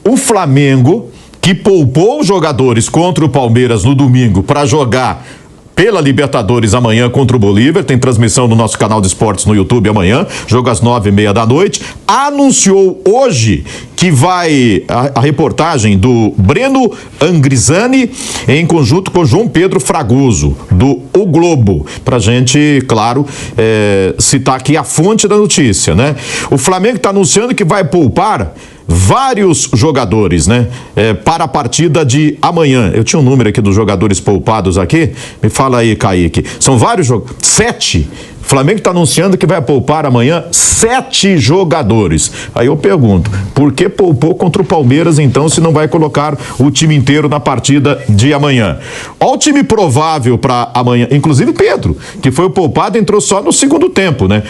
O Flamengo, que poupou os jogadores contra o Palmeiras no domingo para jogar pela Libertadores amanhã contra o Bolívar, tem transmissão no nosso canal de esportes no YouTube amanhã, jogo às 9h30 da noite, anunciou hoje que vai a reportagem do Breno Angrisani em conjunto com João Pedro Fragoso, do O Globo, pra gente, claro, citar aqui a fonte da notícia, né? O Flamengo está anunciando que vai poupar vários jogadores, né? Para a partida de amanhã. Eu tinha um número aqui dos jogadores poupados aqui. Me fala aí, Kaique. São vários jogadores. 7. O Flamengo está anunciando que vai poupar amanhã 7 jogadores. Aí eu pergunto, por que poupou contra o Palmeiras, então, se não vai colocar o time inteiro na partida de amanhã? Olha o time provável para amanhã, inclusive Pedro, que foi o poupado, entrou só no segundo tempo, né?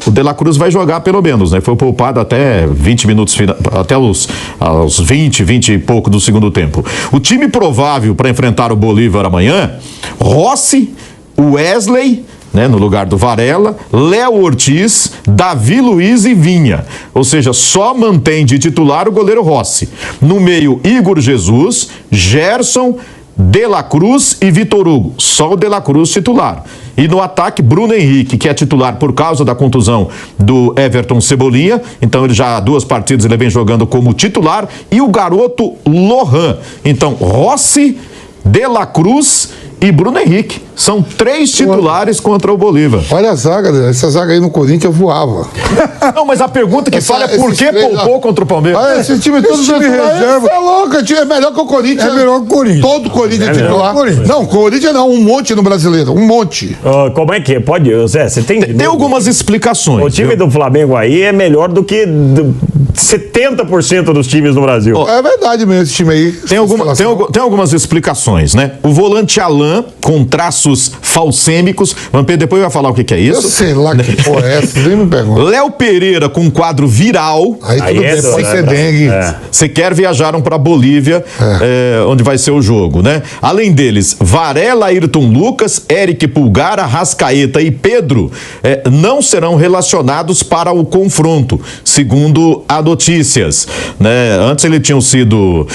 O De La Cruz vai jogar pelo menos, né? Foi poupado até 20 minutos, até aos 20 e pouco do segundo tempo. O time provável para enfrentar o Bolívar amanhã: Rossi, Wesley, né, no lugar do Varela, Léo Ortiz, Davi Luiz e Vinha. Ou seja, só mantém de titular o goleiro Rossi. No meio, Igor Jesus, Gerson, De La Cruz e Vitor Hugo. Só o De La Cruz titular. E no ataque, Bruno Henrique, que é titular por causa da contusão do Everton Cebolinha. Então ele já há 2 partidas ele vem jogando como titular. E o garoto Lohan. Então, Rossi, De La Cruz e Bruno Henrique. São 3 titulares contra o Bolívar. Olha a zaga, essa zaga aí no Corinthians voava. Não, mas a pergunta que fala é por que poupou contra o Palmeiras? Olha, esse time todo reserva. É louco, é melhor que o Corinthians. É melhor que o Corinthians. Todo Corinthians é titular. Não, Corinthians não, um monte no Brasileiro, um monte. Como é que é? Pode, Zé, você tem... Tem algumas explicações. O time do Flamengo aí é melhor do que 70% dos times no Brasil. É verdade mesmo esse time aí. Tem algumas explicações, né? O volante Alain, com traços falsêmicos. Vampiro depois vai falar o que é isso. Eu sei lá que porra é essa, nem me pergunta. Léo Pereira com quadro viral. Aí tudo bem, pode ser dengue. Sequer viajaram para Bolívia, onde vai ser o jogo, né? Além deles, Varela, Ayrton Lucas, Eric Pulgar, Arrascaeta e Pedro não serão relacionados para o confronto, segundo a notícias, né? Antes eles tinham sido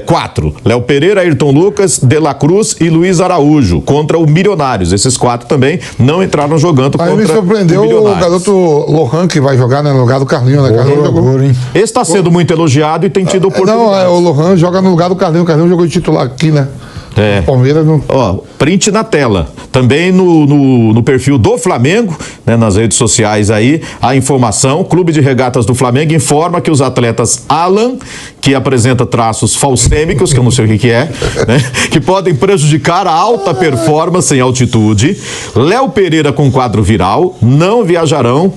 4. Léo Pereira, Ayrton Lucas, De La Cruz e Luiz Araújo contra o Milionários. Esses 4 também não entraram jogando contra o Milionários. Aí me surpreendeu o garoto Lohan, que vai jogar, né, no lugar do Carlinhos, né? Carlinhos jogou. Esse está sendo muito elogiado e tem tido oportunidade. Não, o Lohan joga no lugar do Carlinhos. O Carlinhos jogou de titular aqui, né? Palmeiras não... Ó, print na tela. Também no perfil do Flamengo, né, nas redes sociais aí, a informação. O Clube de Regatas do Flamengo informa que os atletas Alan, que apresenta traços falsêmicos, que eu não sei o que é, né, que podem prejudicar a alta performance em altitude. Léo Pereira com quadro viral não viajarão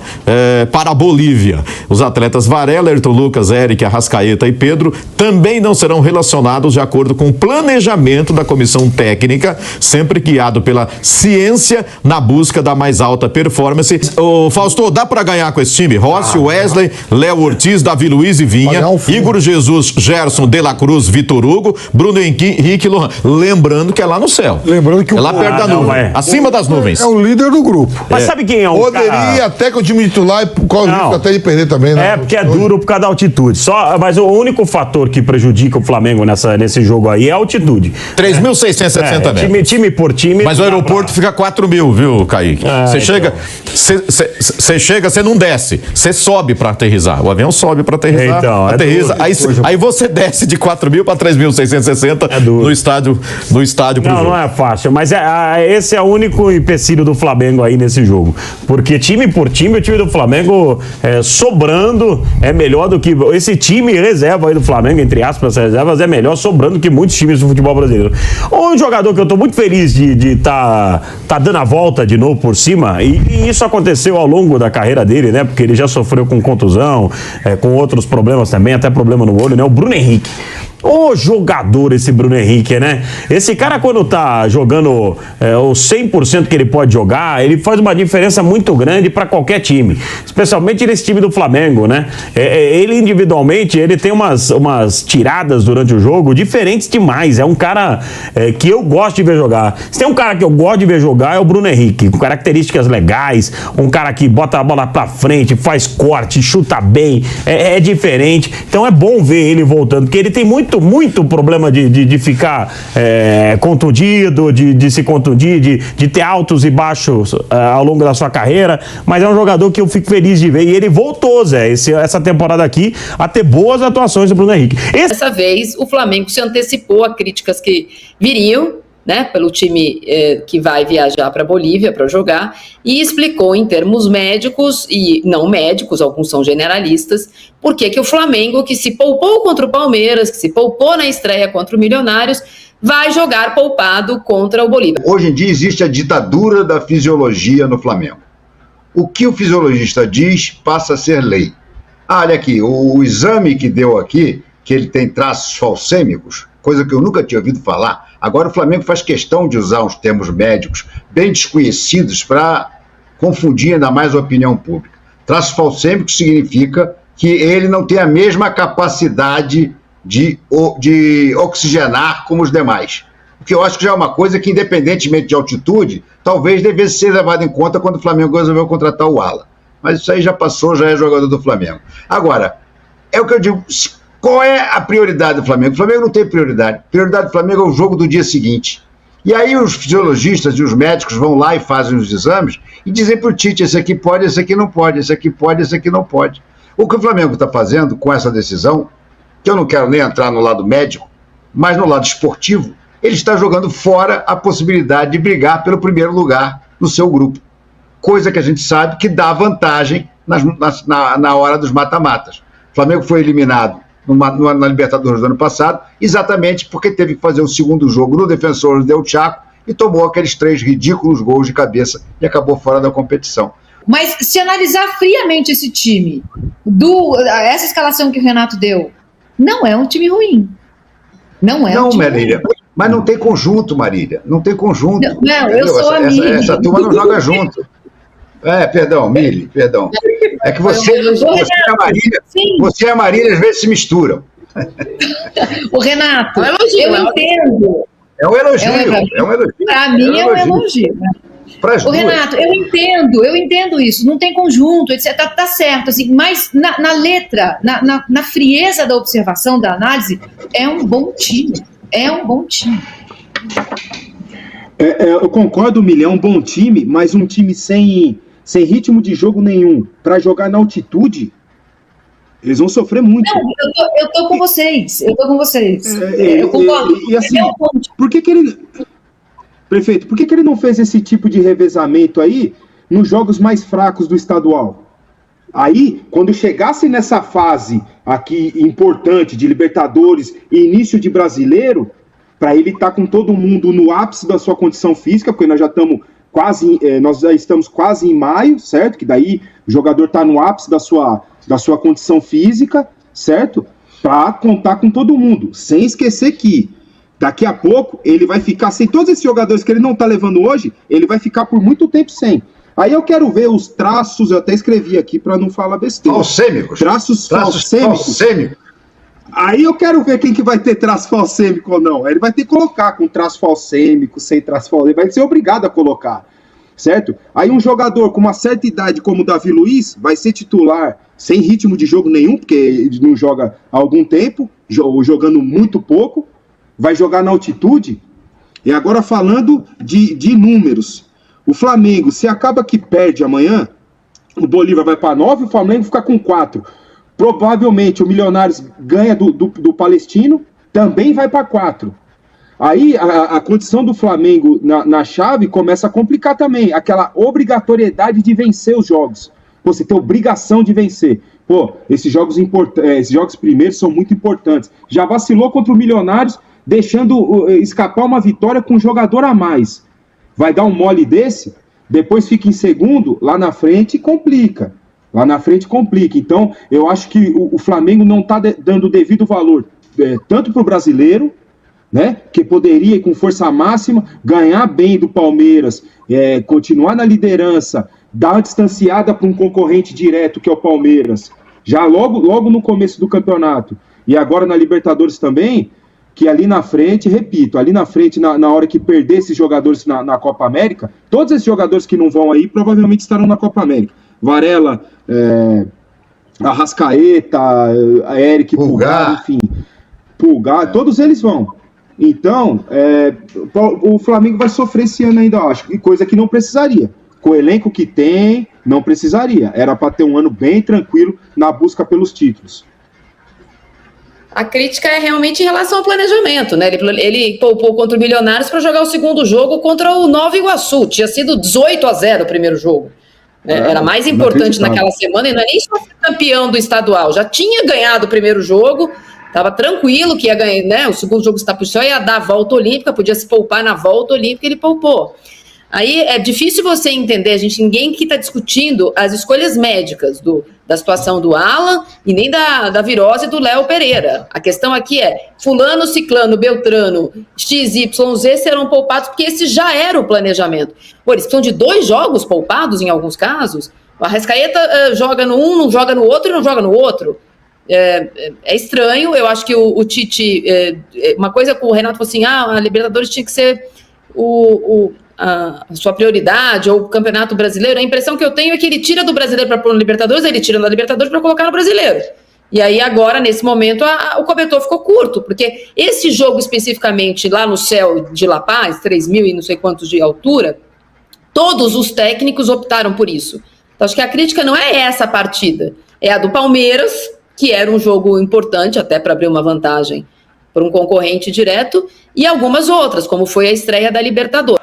para a Bolívia. Os atletas Varela, Ayrton Lucas, Eric, Arrascaeta e Pedro também não serão relacionados de acordo com o planejamento da comissão técnica, sempre guiado pela ciência na busca da mais alta performance. Ô, Fausto, dá pra ganhar com esse time? Rossi, Wesley, Léo Ortiz, Davi Luiz e Vinha, Igor Jesus, Gerson, De La Cruz, Vitor Hugo, Bruno Henrique e Lohan. Lembrando que é lá no céu. Lembrando que é lá perto da nuvem. Acima das nuvens. É o líder do grupo. Mas sabe quem é o Poderia até que o time titular e corre o risco até de perder também, né? Porque é duro por causa da altitude. Mas o único fator que prejudica o Flamengo nesse jogo aí é a altitude. 3.660 metros. Time por time. Mas o aeroporto fica 4.000, viu, Kaique? Você chega, você não desce, você sobe para aterrissar. O avião sobe para aterrissar, aterriza, aí você desce de 4.000 para 3.660 no estádio pro jogo. Não é fácil, mas esse é o único empecilho do Flamengo aí nesse jogo. Porque time por time, o time do Flamengo sobrando é melhor do que... Esse time reserva aí do Flamengo, entre aspas, reservas, é melhor sobrando que muitos times do futebol brasileiro. Um jogador que eu tô muito feliz de tá dando a volta de novo por cima, e isso aconteceu ao longo da carreira dele, né? Porque ele já sofreu com contusão, com outros problemas também, até problema no olho, né? O Bruno Henrique. Ô jogador esse Bruno Henrique, né? Esse cara quando tá jogando o 100% que ele pode jogar, ele faz uma diferença muito grande para qualquer time. Especialmente nesse time do Flamengo, né? Ele individualmente, ele tem umas tiradas durante o jogo diferentes demais. É um cara que eu gosto de ver jogar. Se tem um cara que eu gosto de ver jogar é o Bruno Henrique, com características legais, um cara que bota a bola pra frente, faz corte, chuta bem, é diferente. Então é bom ver ele voltando, porque ele tem muito problema de ficar contundido, de se contundir, de ter altos e baixos ao longo da sua carreira, mas é um jogador que eu fico feliz de ver, e ele voltou, Zé, essa temporada aqui, a ter boas atuações do Bruno Henrique. Dessa vez, o Flamengo se antecipou a críticas que viriam, né, pelo time que vai viajar para a Bolívia para jogar, e explicou em termos médicos e não médicos, alguns são generalistas, por que o Flamengo, que se poupou contra o Palmeiras, que se poupou na estreia contra o Milionários, vai jogar poupado contra o Bolívia. Hoje em dia existe a ditadura da fisiologia no Flamengo. O que o fisiologista diz passa a ser lei. Olha aqui, o exame que deu aqui, que ele tem traços falcêmicos, coisa que eu nunca tinha ouvido falar. Agora o Flamengo faz questão de usar uns termos médicos bem desconhecidos para confundir ainda mais a opinião pública. Traços falcêmicos significa que ele não tem a mesma capacidade de oxigenar como os demais. O que eu acho que já é uma coisa que, independentemente de altitude, talvez devesse ser levado em conta quando o Flamengo resolveu contratar o Ala. Mas isso aí já passou, já é jogador do Flamengo. Agora, é o que eu digo... Qual é a prioridade do Flamengo? O Flamengo não tem prioridade. A prioridade do Flamengo é o jogo do dia seguinte. E aí os fisiologistas e os médicos vão lá e fazem os exames e dizem para o Tite, esse aqui pode, esse aqui não pode, esse aqui pode, esse aqui não pode. O que o Flamengo está fazendo com essa decisão, que eu não quero nem entrar no lado médico, mas no lado esportivo, ele está jogando fora a possibilidade de brigar pelo primeiro lugar no seu grupo. Coisa que a gente sabe que dá vantagem na hora dos mata-matas. O Flamengo foi eliminado na Libertadores do ano passado, exatamente porque teve que fazer um segundo jogo no Defensor del Chaco e tomou aqueles 3 ridículos gols de cabeça e acabou fora da competição. Mas se analisar friamente esse time, essa escalação que o Renato deu, não é um time ruim. Não é um time Marília, ruim. Mas não tem conjunto, Marília. Não tem conjunto. Não, eu sou a Mili. Essa turma não joga junto. Perdão, Mili, perdão. É que você e a Marília às vezes se misturam. O Renato, eu entendo. É um elogio. Para mim é um elogio. O Renato, eu entendo isso, não tem conjunto, etc. Tá certo, assim, mas na letra, na frieza da observação, da análise, é um bom time. É um bom time. Eu concordo, Milhão, um bom time, mas um time sem ritmo de jogo nenhum, para jogar na altitude, eles vão sofrer muito. Não, eu tô com vocês. Eu concordo. E assim, por que ele... Prefeito, por que ele não fez esse tipo de revezamento aí nos jogos mais fracos do estadual? Aí, quando chegasse nessa fase aqui importante de Libertadores e início de Brasileiro, para ele estar com todo mundo no ápice da sua condição física, porque nós já estamos quase em maio, certo? Que daí o jogador está no ápice da sua condição física, certo? Para contar com todo mundo, sem esquecer que daqui a pouco ele vai ficar sem todos esses jogadores que ele não está levando hoje, ele vai ficar por muito tempo sem. Aí eu quero ver os traços, eu até escrevi aqui para não falar besteira. Falcêmicos. Traços falcêmicos. Aí eu quero ver quem que vai ter traço falcêmico ou não. Ele vai ter que colocar com traço falcêmico, sem traço falcêmico, ele vai ser obrigado a colocar, certo? Aí um jogador com uma certa idade como o Davi Luiz vai ser titular sem ritmo de jogo nenhum, porque ele não joga há algum tempo, jogando muito pouco, vai jogar na altitude. E agora falando de números, o Flamengo, se acaba que perde amanhã, o Bolívar vai para 9, o Flamengo fica com 4. Provavelmente o Milionários ganha do Palestino, também vai para 4. Aí a condição do Flamengo na chave começa a complicar também, aquela obrigatoriedade de vencer os jogos. Você tem obrigação de vencer. Pô, esses jogos primeiros são muito importantes. Já vacilou contra o Milionários, deixando escapar uma vitória com um jogador a mais. Vai dar um mole desse, depois fica em segundo, lá na frente complica. Então, eu acho que o Flamengo não está dando o devido valor tanto para o brasileiro, né, que poderia, com força máxima, ganhar bem do Palmeiras, continuar na liderança, dar uma distanciada para um concorrente direto, que é o Palmeiras, já logo no começo do campeonato, e agora na Libertadores também, que ali na frente, repito, ali na frente, na hora que perder esses jogadores na Copa América, todos esses jogadores que não vão aí, provavelmente estarão na Copa América. Varela, Arrascaeta, Eric, Pulgar, enfim, Pulgar, todos eles vão. Então, o Flamengo vai sofrer esse ano ainda, eu acho, coisa que não precisaria. Com o elenco que tem, não precisaria. Era para ter um ano bem tranquilo na busca pelos títulos. A crítica é realmente em relação ao planejamento, né? Ele poupou contra o Milionários para jogar o segundo jogo contra o Nova Iguaçu. Tinha sido 18-0 o primeiro jogo. Era mais importante naquela semana, e não é nem só ser campeão do estadual. Já tinha ganhado o primeiro jogo, estava tranquilo que ia ganhar, né? O segundo jogo está pro céu, ia dar a volta olímpica, podia se poupar na volta olímpica, ele poupou. Aí é difícil você entender, ninguém que está discutindo as escolhas médicas da situação do Alan e nem da virose do Léo Pereira. A questão aqui é, fulano, ciclano, beltrano, XYZ serão poupados, porque esse já era o planejamento. Pô, eles precisam de 2 jogos poupados em alguns casos. O Arrascaeta joga no um, não joga no outro e não joga no outro. É estranho, eu acho que o Tite... uma coisa que o Renato falou assim, a Libertadores tinha que ser a sua prioridade, ou o Campeonato Brasileiro. A impressão que eu tenho é que ele tira do Brasileiro para pôr no Libertadores, ele tira da Libertadores para colocar no Brasileiro. E aí agora, nesse momento, o cobertor ficou curto, porque esse jogo especificamente lá no céu de La Paz, 3.000 e não sei quantos de altura, todos os técnicos optaram por isso. Então acho que a crítica não é essa partida, é a do Palmeiras, que era um jogo importante até para abrir uma vantagem para um concorrente direto, e algumas outras, como foi a estreia da Libertadores.